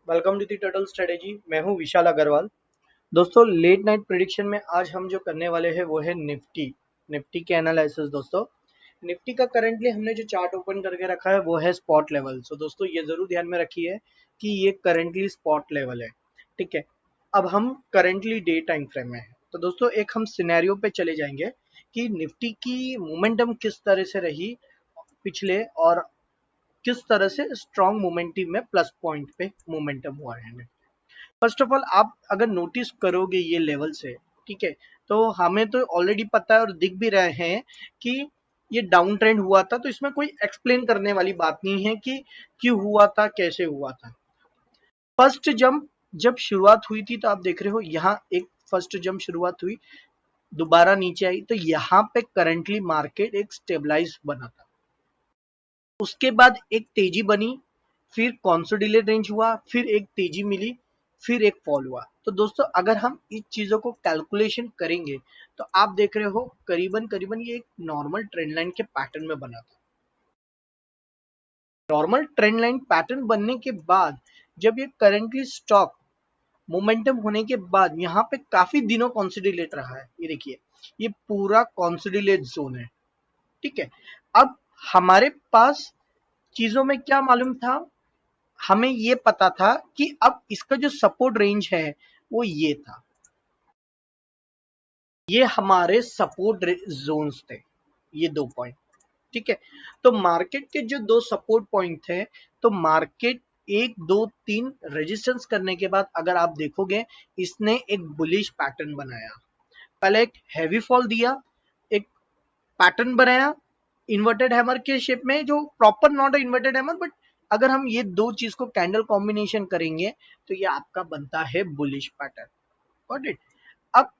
Welcome to the total strategy. मैं हूं विशाल अग्रवाल। दोस्तों, लेट नाइट प्रेडिक्शन में आज हम जो करने वाले हैं वो है निफ्टी के एनालिसिस। दोस्तों, निफ्टी का करंटली हमने जो चार्ट ओपन करके रखा है वो है स्पॉट लेवल। सो दोस्तों, ये जरूर ध्यान में रखिए कि ये करंटली स्पॉट लेवल है। ठीक है, अब हम करंटली डे टाइम फ्रेम में है। तो दोस्तों, एक हम सिनेरियो पे चले जाएंगे कि निफ्टी की मोमेंटम किस तरह से रही पिछले, और किस तरह से स्ट्रॉन्ग मोमेंटम में प्लस पॉइंट पे मोमेंटम हुआ है। फर्स्ट ऑफ ऑल, आप अगर नोटिस करोगे ये लेवल से, ठीक है, तो हमें तो ऑलरेडी पता है और दिख भी रहे हैं कि ये डाउन ट्रेंड हुआ था। तो इसमें कोई एक्सप्लेन करने वाली बात नहीं है कि क्यों हुआ था, कैसे हुआ था। फर्स्ट जंप जब शुरुआत हुई थी तो आप देख रहे हो यहाँ एक फर्स्ट जंप शुरुआत हुई, दोबारा नीचे आई, तो यहाँ पे करंटली मार्केट एक स्टेबलाइज बना था। उसके बाद एक तेजी बनी, फिर कंसोलिडेट रेंज हुआ, फिर एक तेजी मिली, फिर एक फॉल हुआ। तो दोस्तों, अगर हम इस चीजों को कैलकुलेशन करेंगे तो आप देख रहे हो करीबन करीबन ये एक नॉर्मल ट्रेंड लाइन के पैटर्न में बना था। नॉर्मल ट्रेंड लाइन पैटर्न बनने के बाद जब ये करंटली स्टॉक मोमेंटम होने के बाद यहाँ पे काफी दिनों कॉन्सोलिडेट रहा है। ये देखिए, ये पूरा कॉन्सोलिडेट जोन है। ठीक है, अब हमारे पास चीजों में क्या मालूम था, हमें ये पता था कि अब इसका जो सपोर्ट रेंज है वो ये था, ये हमारे सपोर्ट जोन्स थे, ये 2 पॉइंट। ठीक है, तो मार्केट के जो 2 सपोर्ट पॉइंट थे, तो मार्केट 1 2 3 रेजिस्टेंस करने के बाद अगर आप देखोगे इसने एक बुलिश पैटर्न बनाया। पहले एक हैवी फॉल दिया, एक पैटर्न बनाया इन्वर्टेड हैमर के शेप में, जो proper not inverted hammer, but अगर हम ये दो चीज को कैंडल कॉम्बिनेशन करेंगे तो ये आपका बनता है बुलिश पैटर्न। Got it. अब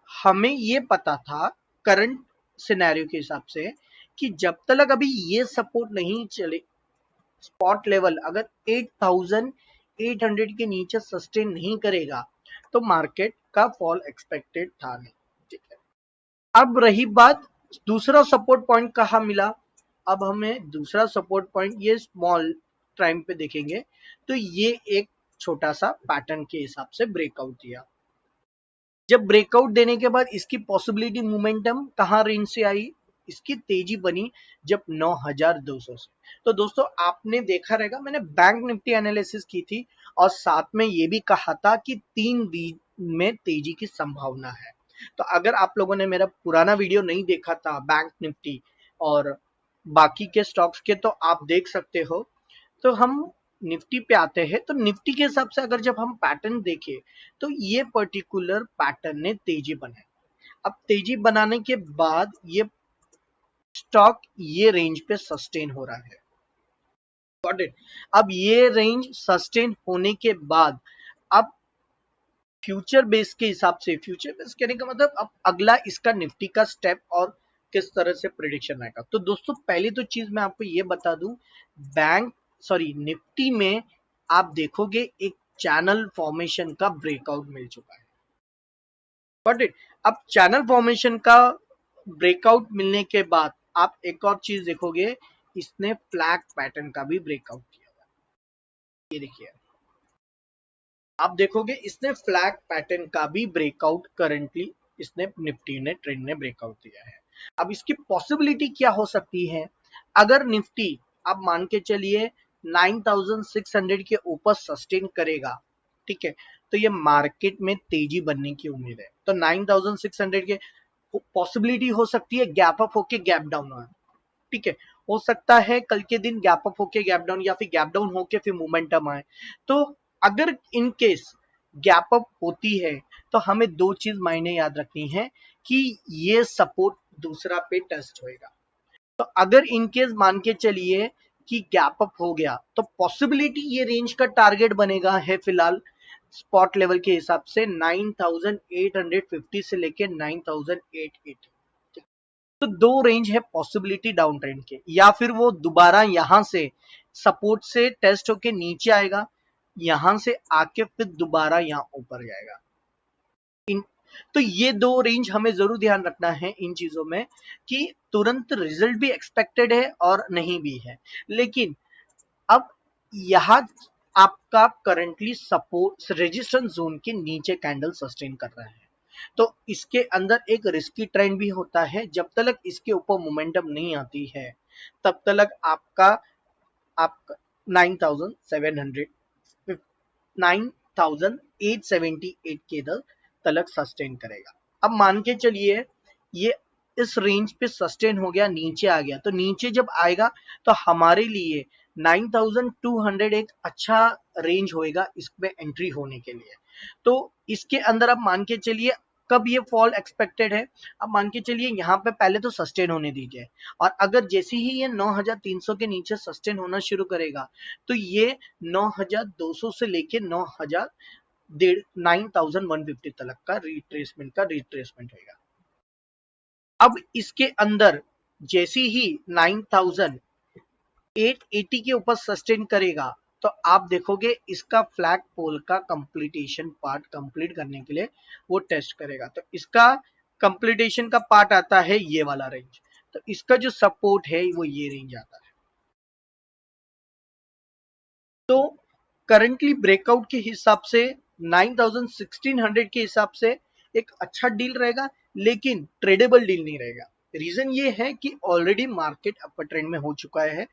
हमें ये पता था करंट सिनेरियो के हिसाब से कि जब तक अभी ये सपोर्ट नहीं चले, स्पॉट लेवल अगर 8800 के नीचे सस्टेन नहीं करेगा तो मार्केट का फॉल एक्सपेक्टेड था नहीं। ठीक है, अब रही बात दूसरा सपोर्ट पॉइंट कहाँ मिला। अब हमें दूसरा सपोर्ट पॉइंट ये स्मॉल टाइम पे देखेंगे तो ये एक छोटा सा पैटर्न के हिसाब से ब्रेकआउट दिया। जब ब्रेकआउट देने के बाद इसकी पॉसिबिलिटी मोमेंटम कहाँ रेंज से आई, इसकी तेजी बनी जब 9200 से। तो दोस्तों, आपने देखा रहेगा मैंने बैंक निफ्टी एनालिसिस की थी और साथ में ये भी कहा था कि 3 दिन में तेजी की संभावना है। तो अगर आप लोगों ने मेरा पुराना वीडियो नहीं देखा था बैंक निफ्टी और बाकी के स्टॉक्स के, तो आप देख सकते हो। तो हम निफ्टी पे आते हैं, तो निफ्टी के हिसाब से अगर जब हम पैटर्न देखें तो ये पर्टिकुलर पैटर्न ने तेजी बनाई। अब तेजी बनाने के बाद ये स्टॉक ये रेंज पे सस्टेन हो रहा है। Got it. अब ये रेंज सस्टेन होने के बाद अब फ्यूचर बेस के हिसाब से, फ्यूचर बेस कहने का मतलब अब अगला इसका निफ्टी का स्टेप और किस तरह से प्रिडिक्शन आएगा। तो दोस्तों, पहली तो चीज मैं आपको ये बता दूं, निफ्टी में आप देखोगे एक चैनल फॉर्मेशन का ब्रेकआउट मिल चुका है। Got it. अब चैनल फॉर्मेशन का ब्रेकआउट मिलने के बाद आप एक और चीज देखोगे, इसने फ्लैग पैटर्न का भी ब्रेकआउट किया हुआ है। ये देखिए, आप देखोगे इसने फ्लैग पैटर्न का भी ब्रेकआउट करंटली इसने निफ्टी ने ट्रेंड ने ब्रेकआउट दिया है। अब इसकी पॉसिबिलिटी क्या हो सकती है, अगर निफ्टी आप मान के चलिए 9600 के ऊपर सस्टेन करेगा, ठीक है, तो ये मार्केट में तेजी बनने की उम्मीद है। तो 9600 के पॉसिबिलिटी हो सकती है गैप अप होके गैप डाउन हो। ठीक है, हो सकता है कल के दिन गैप अप होके गैप डाउन, या फिर गैप डाउन होके फिर मोमेंटम आए। तो अगर इन केस गैप अप होती है तो हमें दो चीज मायने याद रखनी है कि ये सपोर्ट दूसरा पे टेस्ट होएगा। तो अगर इन केस मान के चलिए कि गैप अप हो गया तो पॉसिबिलिटी ये रेंज का टारगेट बनेगा है फिलहाल स्पॉट लेवल के हिसाब से 9850 से लेके 9880। तो दो रेंज है पॉसिबिलिटी डाउन ट्रेंड के, या फिर वो दोबारा यहां से सपोर्ट से टेस्ट होके नीचे आएगा, यहां से आके फिर दोबारा यहां ऊपर जाएगा। तो ये दो रेंज हमें जरूर ध्यान रखना है इन चीजों में कि तुरंत रिजल्ट भी एक्सपेक्टेड है और नहीं भी है। लेकिन अब यहाँ आपका करंटली सपोर्ट रेजिस्टेंस जोन के नीचे कैंडल सस्टेन कर रहा है, तो इसके अंदर एक रिस्की ट्रेंड भी होता है। जब तक इसके ऊपर मोमेंटम नहीं आती है तब तक आपका 9700 9878 के तलक सस्टेन करेगा। अब मान के चलिए ये इस रेंज पे सस्टेन हो गया, नीचे आ गया, तो नीचे जब आएगा तो हमारे लिए 9200 एक अच्छा रेंज होएगा इसमें एंट्री होने के लिए। तो इसके अंदर अब मान के चलिए कब ये फॉल एक्सपेक्टेड है, अब मान के चलिए यहाँ पे पहले तो सस्टेन होने दीजिए, और अगर जैसे ही ये 9300 के नीचे सस्टेन होना शुरू करेगा तो ये 9200 से लेके 9150 तक का रिट्रेसमेंट होगा। अब इसके अंदर जैसे ही 9880 के ऊपर सस्टेन करेगा तो आप देखोगे इसका फ्लैग पोल का कंप्लीटेशन पार्ट कंप्लीट करने के लिए वो टेस्ट करेगा। तो इसका कंप्लीटेशन का पार्ट आता है ये वाला रेंज, तो इसका जो सपोर्ट है वो ये रेंज आता है। तो करंटली ब्रेकआउट के हिसाब से 1600 के हिसाब से एक अच्छा डील रहेगा, लेकिन ट्रेडेबल डील नहीं रहेगा। रीजन ये है कि ऑलरेडी मार्केट अपर ट्रेंड में हो चुका है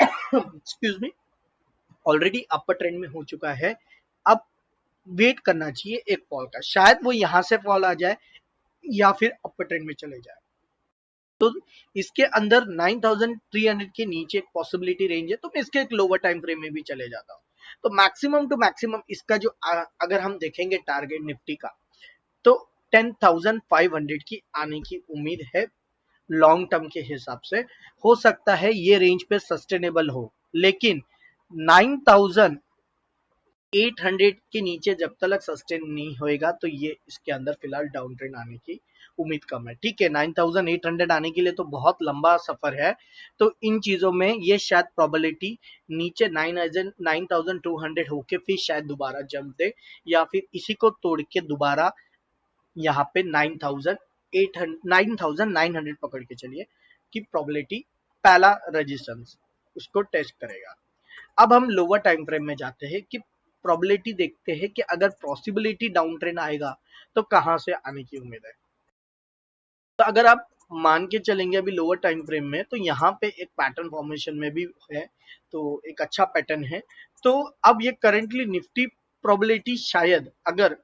एक्सक्यूज मी, ऑलरेडी अपर ट्रेंड में हो चुका है। अब वेट करना चाहिए एक फॉल का, शायद वो यहां से फॉल आ जाए या फिर अपर ट्रेंड में चले जाए। तो इसके अंदर 9300 के नीचे एक पॉसिबिलिटी रेंज है, तो मैं इसके एक लोअर टाइम फ्रेम में भी चले जाता हूँ। तो मैक्सिमम टू मैक्सिमम इसका जो अगर हम देखेंगे टारगेट निफ्टी का, तो 10,500 की आने की उम्मीद है लॉन्ग टर्म के हिसाब से। हो सकता है ये रेंज पे सस्टेनेबल हो, लेकिन 9,800 के नीचे जब तक सस्टेन नहीं होएगा तो ये इसके अंदर फिलहाल डाउन ट्रेंड आने की उम्मीद कम है। ठीक है, 9800 आने के लिए तो बहुत लंबा सफर है, तो इन चीजों में ये शायद प्रोबेबिलिटी नीचे 9200 होके फिर शायद दोबारा जंप दे, या फिर इसी को तोड़ के दोबारा यहाँ पे 9900 पकड़ के चलिए कि प्रोबेबिलिटी पहला रेजिस्टेंस उसको टेस्ट करेगा। अब हम लोअर टाइम फ्रेम में जाते हैं कि प्रोबेबिलिटी देखते हैं कि अगर पॉसिबिलिटी डाउन ट्रेंड आएगा तो कहां से आने की उम्मीद है। तो अगर आप मान के चलेंगे अभी लोअर टाइम फ्रेम में, तो यहाँ पे एक पैटर्न फॉर्मेशन में भी है, तो एक अच्छा पैटर्न है। तो अब ये करंटली निफ्टी प्रोबेबिलिटी शायद अगर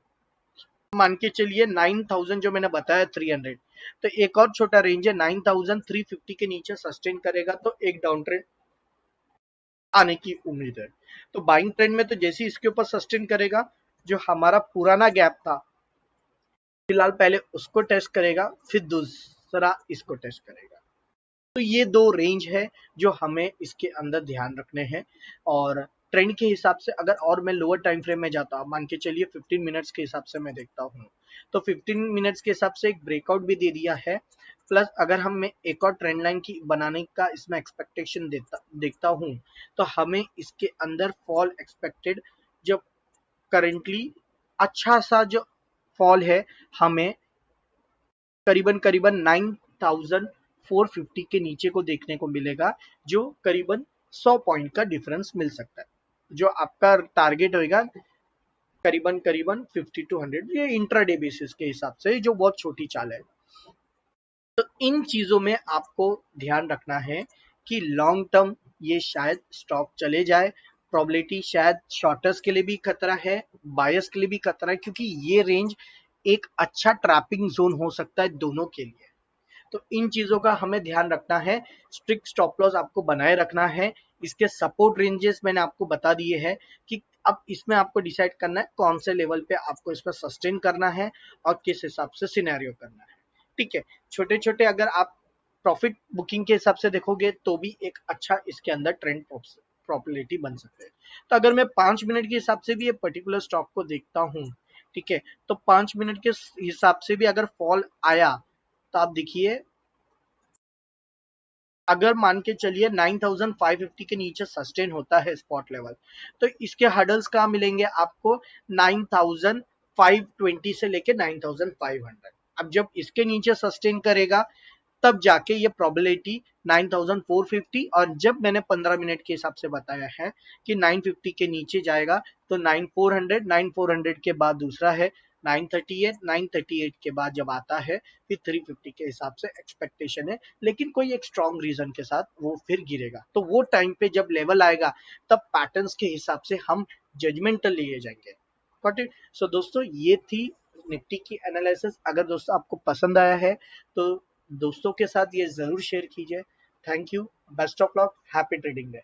मान के चलिए 9000 जो मैंने बताया 300, तो एक और छोटा रेंज है 9350 के नीचे सस्टेन करेगा तो एक डाउन ट्रेंड आने की उम्मीद है। तो बाइंग ट्रेंड में तो जैसे ही इसके ऊपर सस्टेन करेगा, जो हमारा पुराना गैप था फिलहाल पहले उसको टेस्ट करेगा, फिर दूसरा इसको टेस्ट करेगा। तो ये दो रेंज है जो हमें इसके अंदर ध्यान रखने हैं। और ट्रेंड के हिसाब से अगर और मैं लोअर टाइम फ्रेम में जाता हूँ, मान के चलिए 15 मिनट्स के हिसाब से मैं देखता हूँ, तो 15 मिनट्स के हिसाब से एक ब्रेकआउट भी दे दिया है। प्लस अगर हम एक और ट्रेंड लाइन की बनाने का इसमें एक्सपेक्टेशन देखता हूँ, तो हमें इसके अंदर फॉल एक्सपेक्टेड, जो करेंटली अच्छा सा जो फॉल है हमें करीबन करीबन 9450 के नीचे को देखने को मिलेगा, जो करीबन 100 पॉइंट का डिफरेंस मिल सकता है। जो आपका टारगेट होगा करीबन करीबन 50 टू 100, ये इंट्राडे बेसिस के हिसाब से जो बहुत छोटी चाल है। तो इन चीजों में आपको ध्यान रखना है कि लॉन्ग टर्म ये शायद स्टॉक चले जाए, प्रोबेबिलिटी शायद शॉर्टर्स के लिए भी खतरा है, बायर्स के लिए भी खतरा है, क्योंकि ये रेंज एक अच्छा ट्रैपिंग जोन हो सकता है दोनों के लिए। तो इन चीजों का हमें ध्यान रखना है, स्ट्रिक्ट स्टॉप लॉस आपको बनाए रखना है। इसके सपोर्ट रेंजेस मैंने आपको बता दिए हैं कि अब इसमें आपको डिसाइड करना है कौन से लेवल पे आपको इसमें सस्टेन करना है और किस हिसाब से सिनेरियो करना है। ठीक है, छोटे छोटे अगर आप प्रॉफिट बुकिंग के हिसाब से देखोगे तो भी एक अच्छा इसके अंदर ट्रेंड प्रॉबिलिटी बन सकते हैं। तो अगर मैं 5 मिनट के हिसाब से भी ये पर्टिकुलर स्टॉक को देखता हूँ, ठीक है, तो 5 मिनट के हिसाब से भी अगर फॉल आया तो आप देखिए, अगर मान के चलिए 9550 के नीचे सस्टेन होता है स्पॉट लेवल, तो इसके हडल्स कहाँ मिलेंगे आपको 9520 से लेके 9500। अब जब इसके नीचे सस्टेन करेगा तब जाके ये प्रोबेबिलिटी 9450, और जब मैंने 15 मिनट के हिसाब से बताया है कि 950 के नीचे जाएगा तो 9400, 9400 के बाद दूसरा है 938, 938 के बाद जब आता है फिर 350 के हिसाब से एक्सपेक्टेशन है, लेकिन कोई एक स्ट्रॉन्ग रीजन के साथ वो फिर गिरेगा। तो वो टाइम पे जब लेवल आएगा तब पैटर्न्स के हिसाब से हम जजमेंटल लिए जाएंगे। Got it. सो दोस्तों ये थी निफ्टी की एनालिसिस। अगर दोस्तों आपको पसंद आया है तो दोस्तों के साथ ये जरूर शेयर कीजिए। Thank you, best of luck, happy trading day.